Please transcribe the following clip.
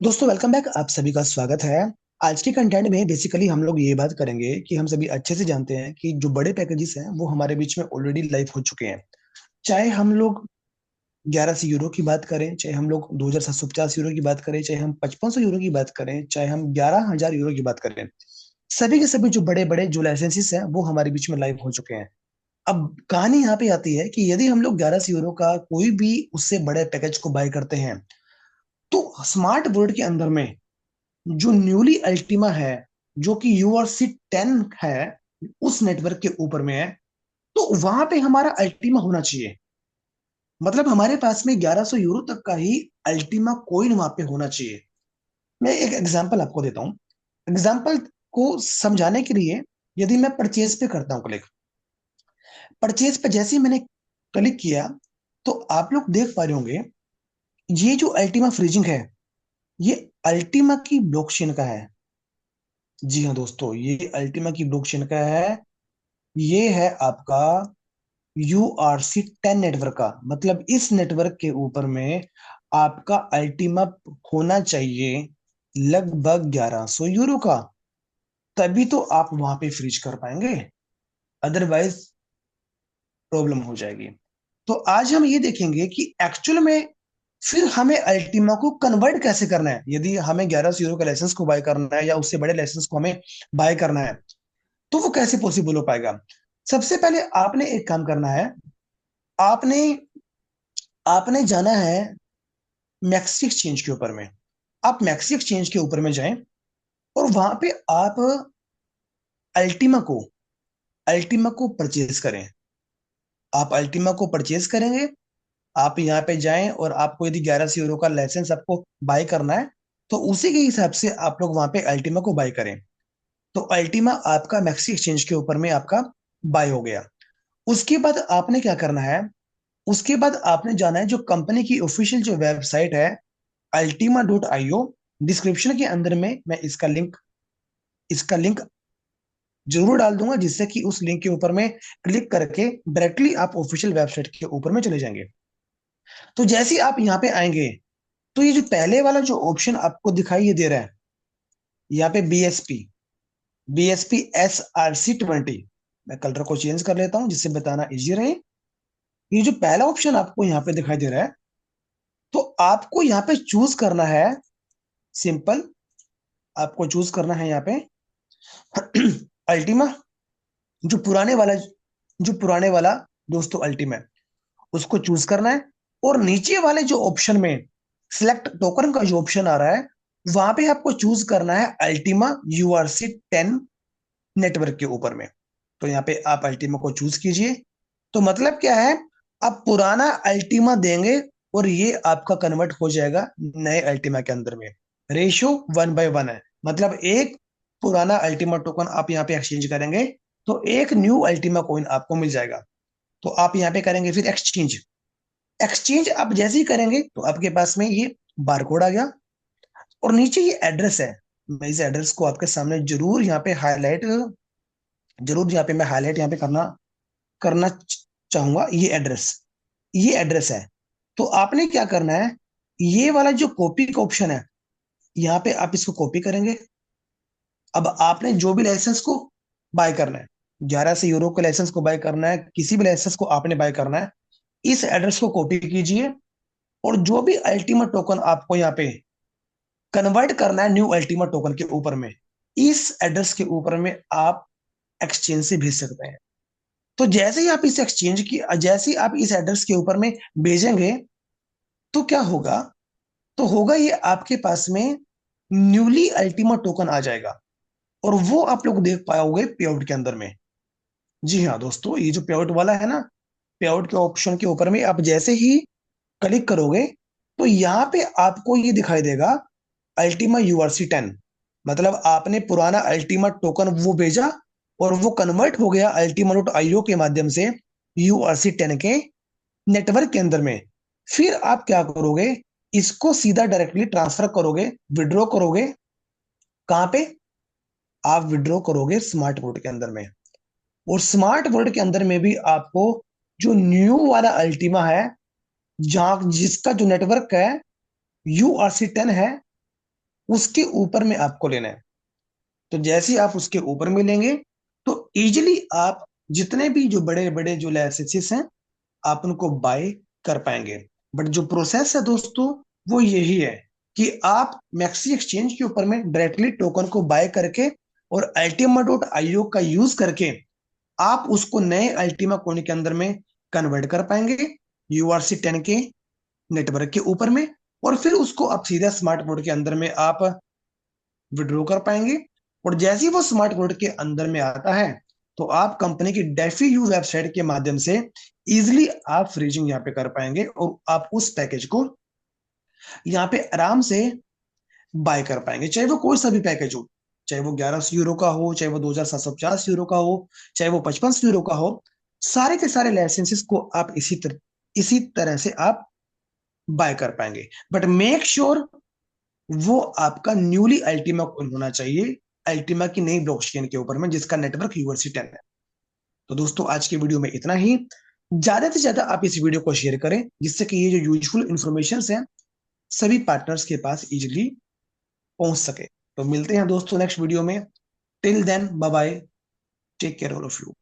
दोस्तों welcome back. आप सभी का स्वागत है। आज के कंटेंट में बेसिकली हम लोग ये बात करेंगे कि हम सभी अच्छे से जानते हैं कि जो बड़े पैकेजेस हैं वो हमारे बीच में ऑलरेडी लाइव हो चुके हैं। चाहे हम लोग 1100 यूरो की बात करें, चाहे हम लोग 2750 यूरो की बात करें, चाहे हम 5500 यूरो की बात करें, चाहे हम 11000 यूरो की बात करें, सभी के सभी जो बड़े बड़े जो लाइसेंसेस हैं वो हमारे बीच में लाइव हो चुके हैं। अब कहानी यहाँ पे आती है कि यदि हम लोग 1100 यूरो का कोई भी उससे बड़े पैकेज को बाय करते हैं तो स्मार्ट वर्ल्ड के अंदर में जो न्यूली अल्टीमा है, जो कि यूआरसी 10 है, उस नेटवर्क के ऊपर में है, तो वहां पे हमारा अल्टीमा होना चाहिए। मतलब हमारे पास में 1100 यूरो तक का ही अल्टीमा कोइन वहां पे होना चाहिए। मैं एक एग्जांपल आपको देता हूँ। एग्जांपल को समझाने के लिए, यदि मैं परचेज पे करता हूँ क्लिक, परचेज पे जैसे ही मैंने क्लिक किया तो आप लोग देख पा रहे होंगे ये जो अल्टीमा फ्रीजिंग है, ये अल्टीमा की ब्लॉकचेन का है। जी हाँ दोस्तों, ये अल्टीमा की ब्लॉकचेन का है। ये है आपका URC 10 नेटवर्क का, मतलब इस नेटवर्क के ऊपर में आपका अल्टीमा होना चाहिए लगभग 1100 यूरो का। तभी तो आप वहां पे फ्रीज कर पाएंगे, अदरवाइज प्रॉब्लम हो जाएगी। तो आज हम ये देखेंगे कि एक्चुअल में फिर हमें अल्टीमा को कन्वर्ट कैसे करना है। यदि हमें 1100 यूरो का लाइसेंस को बाय करना है या उससे बड़े लाइसेंस को हमें बाय करना है, तो वो कैसे पॉसिबल हो पाएगा। सबसे पहले आपने एक काम करना है। आपने आपने जाना है मैक्सी एक्सचेंज के ऊपर में। आप मैक्सी एक्सचेंज के ऊपर में जाएं और वहां पे आप अल्टीमा को अल्टीमा को परचेज करें। आप अल्टीमा को परचेज करेंगे। आप यहाँ पे जाएं और आपको यदि 1100 यूरो का लाइसेंस आपको बाय करना है तो उसी के हिसाब से आप लोग वहां पे अल्टीमा को बाय करें। तो अल्टीमा आपका मैक्सी एक्सचेंज के ऊपर में आपका बाय हो गया। उसके बाद आपने क्या करना है, उसके बाद आपने जाना है जो कंपनी की ऑफिशियल जो वेबसाइट है, ultima.io। डिस्क्रिप्शन के अंदर में मैं इसका लिंक जरूर डाल दूंगा, जिससे कि उस लिंक के ऊपर में क्लिक करके डायरेक्टली आप ऑफिशियल वेबसाइट के ऊपर में चले जाएंगे। तो जैसे ही आप यहाँ पे आएंगे तो ये जो पहले वाला जो ऑप्शन आपको दिखाई ये दे रहा है, यहाँ पे BSP SRC 20। मैं कलर को चेंज कर लेता हूँ जिससे बताना इजी रहे। ये जो पहला ऑप्शन आपको यहाँ पे दिखाई दे रहा है, तो आपको यहाँ पे चूज करना है। सिंपल, आपको चूज करना है यहाँ पे अल्टीमा। जो पुराने वाला जो पुराने वाला दोस्तों अल्टीमा है, उसको चूज करना है। और नीचे वाले जो ऑप्शन में सिलेक्ट टोकन का जो ऑप्शन आ रहा है, वहां पे आपको चूज करना है अल्टीमा URC 10 नेटवर्क के ऊपर में। तो यहाँ पे आप अल्टीमा को चूज कीजिए। तो मतलब क्या है, आप पुराना अल्टीमा देंगे और ये आपका कन्वर्ट हो जाएगा नए अल्टीमा के अंदर में। रेशियो 1/1 है, मतलब एक पुराना अल्टीमा टोकन आप यहाँ पे एक्सचेंज करेंगे तो एक न्यू अल्टीमा कॉइन आपको मिल जाएगा। तो आप यहाँ पे करेंगे फिर एक्सचेंज। एक्सचेंज आप जैसे ही करेंगे तो आपके पास में ये बारकोड आ गया और नीचे ये एड्रेस है। मैं इस एड्रेस को आपके सामने जरूर यहाँ पे मैं हाईलाइट यहाँ पे करना करना चाहूंगा। ये एड्रेस है। तो आपने क्या करना है, ये वाला जो कॉपी का ऑप्शन है, यहाँ पे आप इसको कॉपी करेंगे। अब आपने जो भी लाइसेंस को बाय करना है, 1100 यूरो के लाइसेंस को बाय करना है, किसी भी लाइसेंस को आपने बाय करना है, इस एड्रेस को कॉपी कीजिए। और जो भी अल्टीमेट टोकन आपको यहाँ पे कन्वर्ट करना है न्यू अल्टीमेट टोकन के ऊपर में, इस एड्रेस के ऊपर में आप एक्सचेंज से भेज सकते हैं। तो जैसे ही आप इस एड्रेस के ऊपर में भेजेंगे तो क्या होगा, तो होगा ये आपके पास में न्यूली अल्टीमेट टोकन आ जाएगा। और वो आप लोग देख पाओगे पे आउट के अंदर में। जी हाँ दोस्तों, ये जो पे आउट वाला है ना, पे आउट के ऑप्शन के ऊपर में आप जैसे ही क्लिक करोगे तो यहाँ पे आपको ये दिखाई देगा अल्टीमा URC 10। मतलब आपने पुराना अल्टीमा टोकन वो भेजा और वो कन्वर्ट हो गया ultima.io के माध्यम से URC 10 के नेटवर्क के अंदर में। फिर आप क्या करोगे, इसको सीधा डायरेक्टली ट्रांसफर करोगे, विड्रॉ करोगे। कहाँ पे आप विड्रॉ करोगे, स्मार्ट बोर्ड के अंदर में। और स्मार्ट बोर्ड के अंदर में भी आपको जो न्यू वाला अल्टीमा है, जहां जिसका जो नेटवर्क है URC 10 है, उसके ऊपर में आपको लेना है। तो जैसे ही आप उसके ऊपर में लेंगे तो इजिली आप जितने भी जो बड़े बड़े जो लाइसेंसेस हैं आप उनको बाय कर पाएंगे। बट जो प्रोसेस है दोस्तों वो यही है कि आप मैक्सी एक्सचेंज के ऊपर में डायरेक्टली टोकन को बाय करके और अल्टीमा डॉट आईओ का यूज करके आप उसको नए अल्टीमा कॉइन के अंदर में कन्वर्ट कर पाएंगे URC10 के नेटवर्क के ऊपर में। और फिर उसको आप सीधा स्मार्ट बोर्ड के अंदर में आप विड्रॉ कर पाएंगे। और जैसे ही वो स्मार्ट बोर्ड के अंदर में आता है तो आप कंपनी की डेफी यू वेबसाइट के माध्यम से इजिली आप फ्रीजिंग यहाँ पे कर पाएंगे और आप उस पैकेज को यहाँ पे आराम से बाय कर पाएंगे, चाहे वो कोई सा भी पैकेज हो, चाहे वो 1100 यूरो का हो, चाहे वो 2750 यूरो का हो, चाहे वो 55 यूरो का हो। सारे के सारे लाइसेंसेस को आप इसी तरह से आप बाय कर पाएंगे। बट मेक श्योर वो आपका न्यूली अल्टीमा होना चाहिए, अल्टीमा की नई ब्लॉकचेन के ऊपर में जिसका नेटवर्क URC10 है। तो दोस्तों आज के वीडियो में इतना ही। ज्यादा से ज्यादा आप इस वीडियो को शेयर करें जिससे कि ये जो यूजफुल इंफॉर्मेशन है सभी पार्टनर्स के पास इजिली पहुंच सके। तो मिलते हैं दोस्तों नेक्स्ट वीडियो में। Till then bye bye, take care all of you.